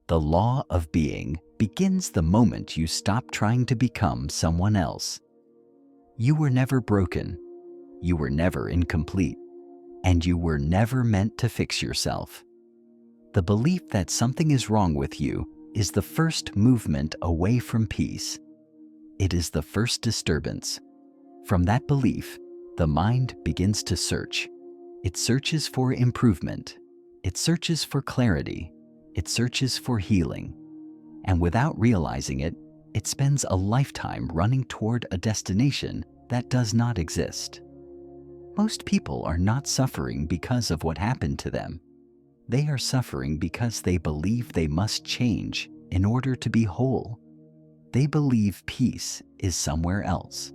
The law of being begins the moment you stop trying to become someone else. You were never broken, you were never incomplete, and you were never meant to fix yourself. The belief that something is wrong with you is the first movement away from peace. It is the first disturbance. From that belief, the mind begins to search. It searches for improvement. It searches for clarity. It searches for healing. And without realizing it, it spends a lifetime running toward a destination that does not exist. Most people are not suffering because of what happened to them. They are suffering because they believe they must change in order to be whole. They believe peace is somewhere else.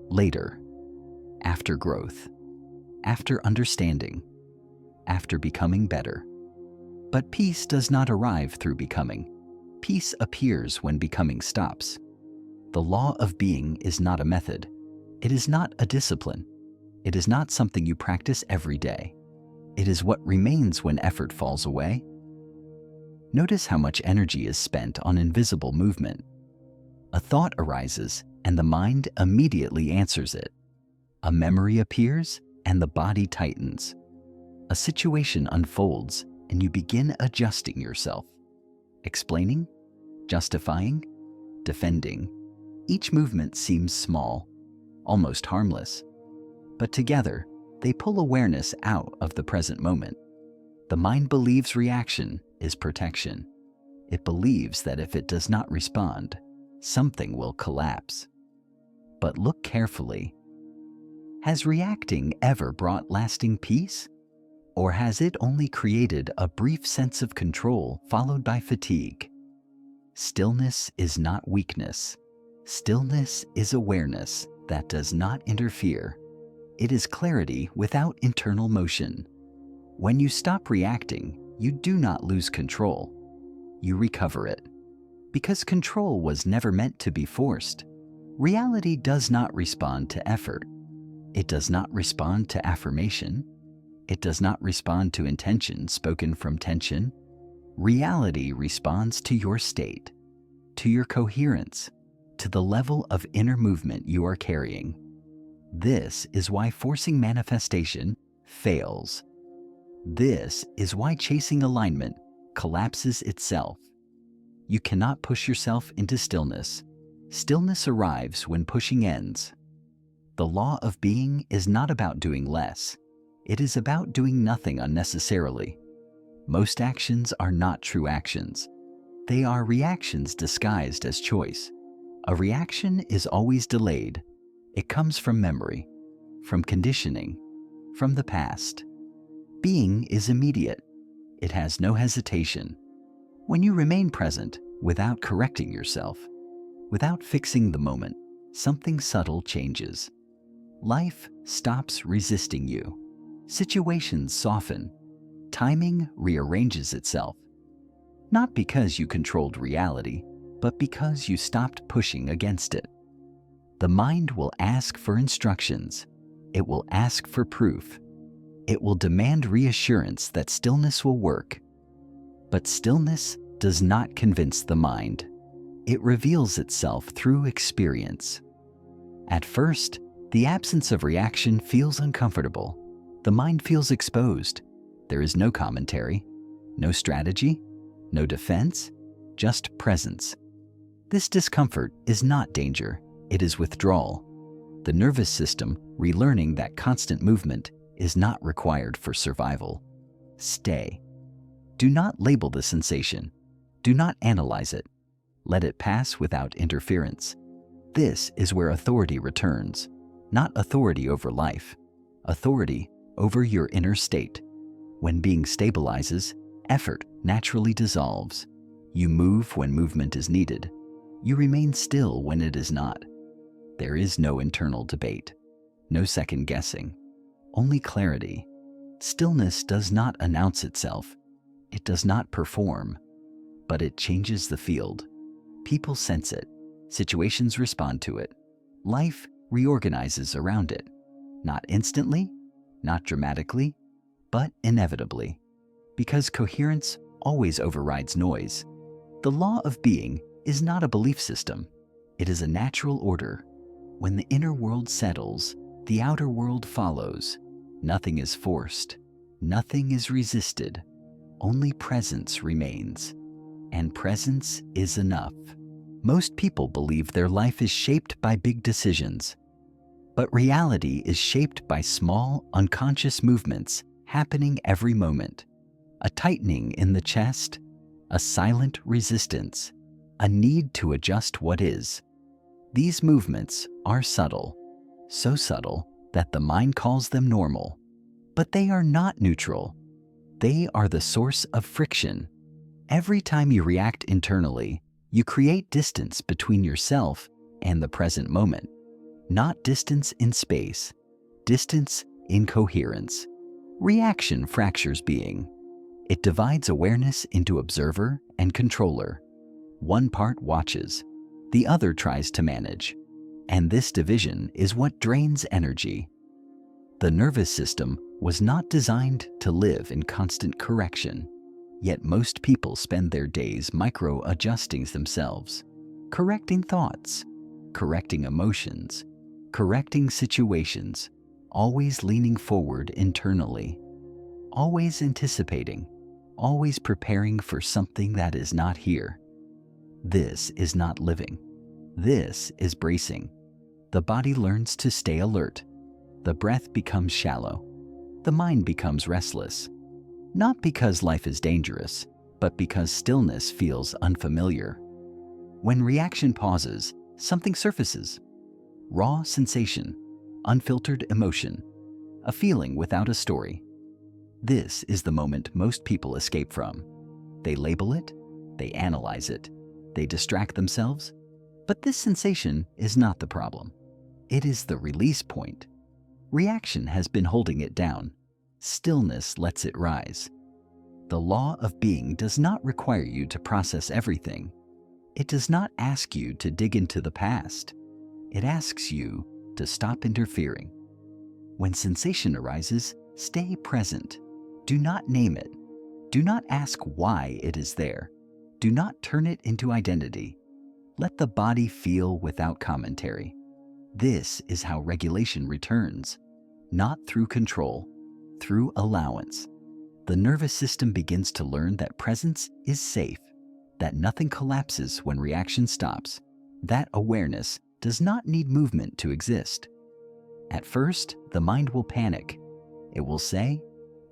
Later, after growth, after understanding, after becoming better. But peace does not arrive through becoming. Peace appears when becoming stops. The law of being is not a method. It is not a discipline. It is not something you practice every day. It is what remains when effort falls away. Notice how much energy is spent on invisible movement. A thought arises, and the mind immediately answers it. A memory appears, and the body tightens. A situation unfolds, and you begin adjusting yourself. Explaining, justifying, defending. Each movement seems small, almost harmless. But together, they pull awareness out of the present moment. The mind believes reaction is protection. It believes that if it does not respond, something will collapse. But look carefully. Has reacting ever brought lasting peace? Or has it only created a brief sense of control followed by fatigue? Stillness is not weakness. Stillness is awareness that does not interfere. It is clarity without internal motion. When you stop reacting, you do not lose control. You recover it. Because control was never meant to be forced. Reality does not respond to effort. It does not respond to affirmation. It does not respond to intention spoken from tension. Reality responds to your state, to your coherence, to the level of inner movement you are carrying. This is why forcing manifestation fails. This is why chasing alignment collapses itself. You cannot push yourself into stillness. Stillness arrives when pushing ends. The law of being is not about doing less. It is about doing nothing unnecessarily. Most actions are not true actions. They are reactions disguised as choice. A reaction is always delayed. It comes from memory, from conditioning, from the past. Being is immediate. It has no hesitation. When you remain present without correcting yourself, without fixing the moment, something subtle changes. Life stops resisting you. Situations soften. Timing rearranges itself. Not because you controlled reality, but because you stopped pushing against it. The mind will ask for instructions. It will ask for proof. It will demand reassurance that stillness will work. But stillness does not convince the mind. It reveals itself through experience. At first, the absence of reaction feels uncomfortable. The mind feels exposed. There is no commentary, no strategy, no defense, just presence. This discomfort is not danger. It is withdrawal. The nervous system relearning that constant movement is not required for survival. Stay. Do not label the sensation. Do not analyze it. Let it pass without interference. This is where authority returns. Not authority over life. Authority over your inner state. When being stabilizes, effort naturally dissolves. You move when movement is needed. You remain still when it is not. There is no internal debate, no second guessing, only clarity. Stillness does not announce itself. It does not perform, but it changes the field. People sense it. Situations respond to it. Life reorganizes around it. Not instantly, not dramatically, but inevitably. Because coherence always overrides noise. The law of being is not a belief system. It is a natural order. When the inner world settles, the outer world follows. Nothing is forced. Nothing is resisted. Only presence remains. And presence is enough. Most people believe their life is shaped by big decisions. But reality is shaped by small, unconscious movements happening every moment. A tightening in the chest, a silent resistance, a need to adjust what is. These movements are subtle, so subtle that the mind calls them normal. But they are not neutral. They are the source of friction. Every time you react internally, you create distance between yourself and the present moment. Not distance in space, distance in coherence. Reaction fractures being. It divides awareness into observer and controller. One part watches, the other tries to manage. And this division is what drains energy. The nervous system was not designed to live in constant correction. Yet most people spend their days micro-adjusting themselves, correcting thoughts, correcting emotions, correcting situations, always leaning forward internally, always anticipating, always preparing for something that is not here. This is not living. This is bracing. The body learns to stay alert. The breath becomes shallow. The mind becomes restless. Not because life is dangerous, but because stillness feels unfamiliar. When reaction pauses, something surfaces. Raw sensation, unfiltered emotion, a feeling without a story. This is the moment most people escape from. They label it, they analyze it, they distract themselves, but this sensation is not the problem. It is the release point. Reaction has been holding it down. Stillness lets it rise. The law of being does not require you to process everything. It does not ask you to dig into the past. It asks you to stop interfering. When sensation arises, stay present. Do not name it. Do not ask why it is there. Do not turn it into identity. Let the body feel without commentary. This is how regulation returns, not through control, through allowance. The nervous system begins to learn that presence is safe, that nothing collapses when reaction stops, that awareness does not need movement to exist. At first, the mind will panic. It will say,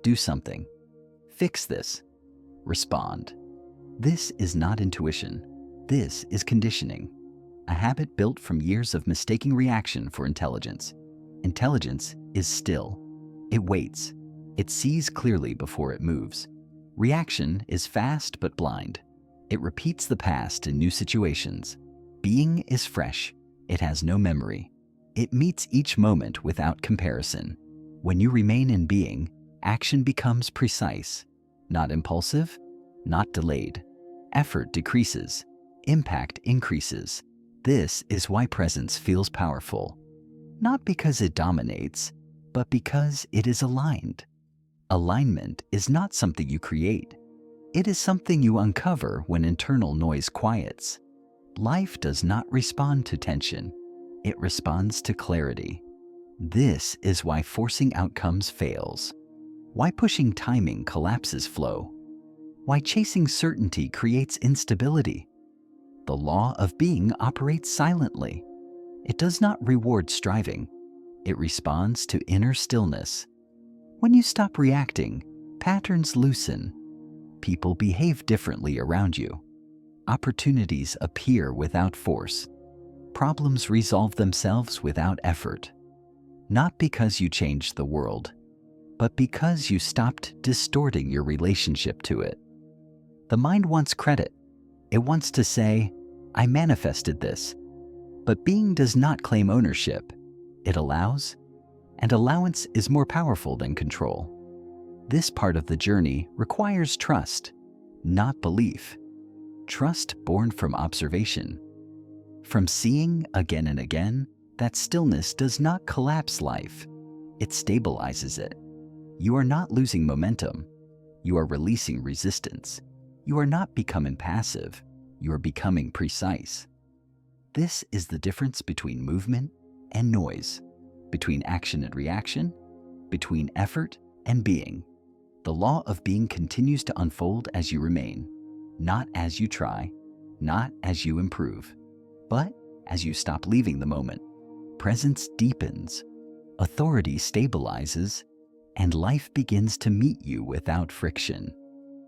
do something. Fix this. Respond. This is not intuition. This is conditioning. A habit built from years of mistaking reaction for intelligence. Intelligence is still. It waits. It sees clearly before it moves. Reaction is fast but blind. It repeats the past in new situations. Being is fresh. It has no memory. It meets each moment without comparison. When you remain in being, action becomes precise, not impulsive, not delayed. Effort decreases. Impact increases. This is why presence feels powerful. Not because it dominates, but because it is aligned. Alignment is not something you create. It is something you uncover when internal noise quiets. Life does not respond to tension. It responds to clarity. This is why forcing outcomes fails. Why pushing timing collapses flow. Why chasing certainty creates instability. The law of being operates silently. It does not reward striving. It responds to inner stillness. When you stop reacting, patterns loosen. People behave differently around you. Opportunities appear without force. Problems resolve themselves without effort. Not because you changed the world, but because you stopped distorting your relationship to it. The mind wants credit. It wants to say, I manifested this. But being does not claim ownership. It allows, and allowance is more powerful than control. This part of the journey requires trust, not belief. Trust born from observation. From seeing again and again that stillness does not collapse life. It stabilizes it. You are not losing momentum. You are releasing resistance. You are not becoming passive, you are becoming precise. This is the difference between movement and noise, between action and reaction, between effort and being. The law of being continues to unfold as you remain, not as you try, not as you improve, but as you stop leaving the moment. Presence deepens, authority stabilizes, and life begins to meet you without friction.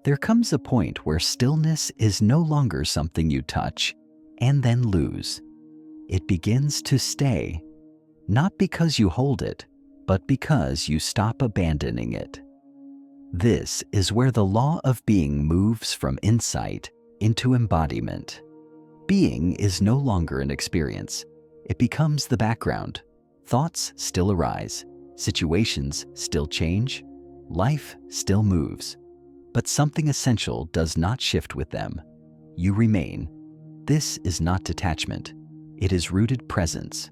There comes a point where stillness is no longer something you touch and then lose. It begins to stay, not because you hold it, but because you stop abandoning it. This is where the law of being moves from insight into embodiment. Being is no longer an experience. It becomes the background. Thoughts still arise, situations still change, life still moves. But something essential does not shift with them. You remain. This is not detachment. It is rooted presence.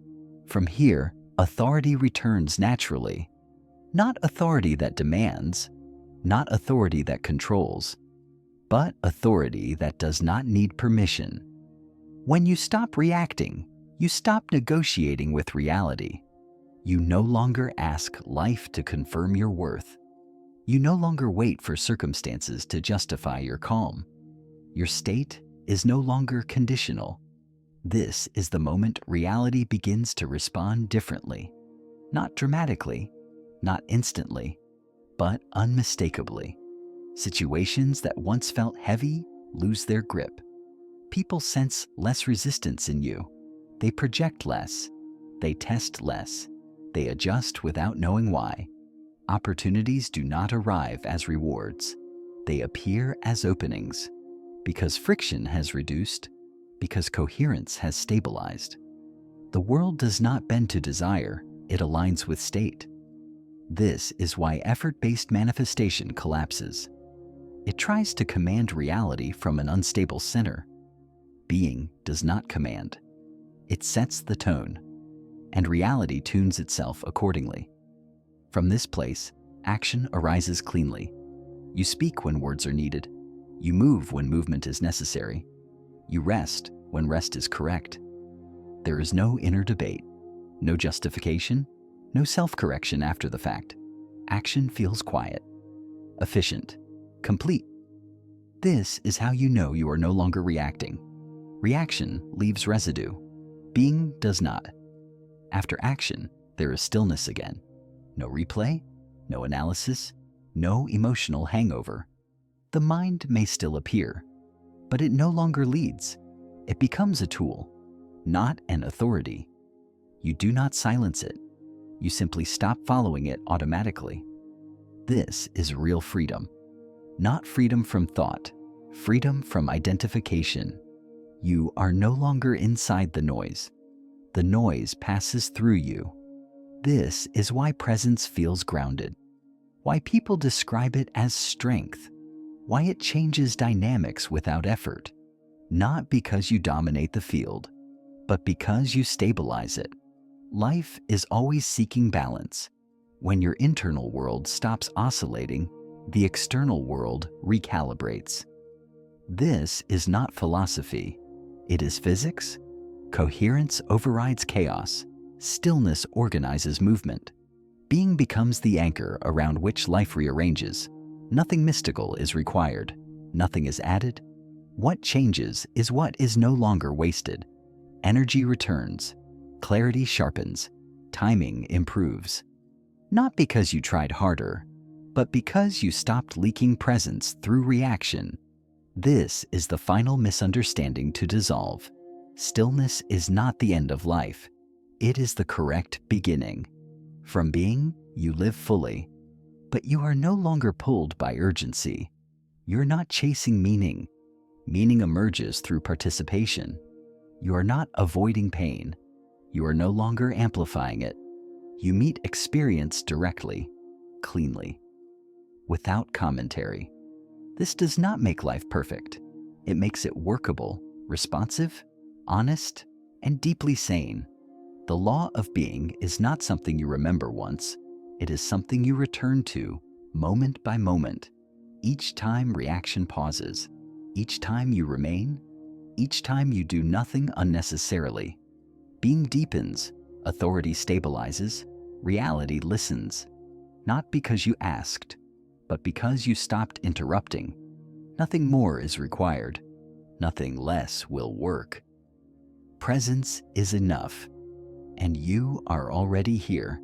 From here, authority returns naturally. Not authority that demands, not authority that controls, but authority that does not need permission. When you stop reacting, you stop negotiating with reality. You no longer ask life to confirm your worth. You no longer wait for circumstances to justify your calm. Your state is no longer conditional. This is the moment reality begins to respond differently. Not dramatically, not instantly, but unmistakably. Situations that once felt heavy lose their grip. People sense less resistance in you. They project less. They test less. They adjust without knowing why. Opportunities do not arrive as rewards. They appear as openings. Because friction has reduced, because coherence has stabilized. The world does not bend to desire, it aligns with state. This is why effort-based manifestation collapses. It tries to command reality from an unstable center. Being does not command. It sets the tone, and reality tunes itself accordingly. From this place, action arises cleanly. You speak when words are needed. You move when movement is necessary. You rest when rest is correct. There is no inner debate, no justification, no self-correction after the fact. Action feels quiet, efficient, complete. This is how you know you are no longer reacting. Reaction leaves residue. Being does not. After action, there is stillness again. No replay, no analysis, no emotional hangover. The mind may still appear, but it no longer leads. It becomes a tool, not an authority. You do not silence it. You simply stop following it automatically. This is real freedom. Not freedom from thought, freedom from identification. You are no longer inside the noise. The noise passes through you. This is why presence feels grounded, why people describe it as strength, why it changes dynamics without effort. Not because you dominate the field, but because you stabilize it. Life is always seeking balance. When your internal world stops oscillating, the external world recalibrates. This is not philosophy. It is physics. Coherence overrides chaos. Stillness organizes movement. Being becomes the anchor around which life rearranges. Nothing mystical is required. Nothing is added. What changes is what is no longer wasted. Energy returns. Clarity sharpens. Timing improves. Not because you tried harder, but because you stopped leaking presence through reaction. This is the final misunderstanding to dissolve. Stillness is not the end of life. It is the correct beginning. From being, you live fully. But you are no longer pulled by urgency. You're not chasing meaning. Meaning emerges through participation. You are not avoiding pain. You are no longer amplifying it. You meet experience directly, cleanly, without commentary. This does not make life perfect. It makes it workable, responsive, honest, and deeply sane. The law of being is not something you remember once. It is something you return to, moment by moment, each time reaction pauses. Each time you remain, each time you do nothing unnecessarily, being deepens, authority stabilizes, reality listens. Not because you asked, but because you stopped interrupting. Nothing more is required. Nothing less will work. Presence is enough, and you are already here.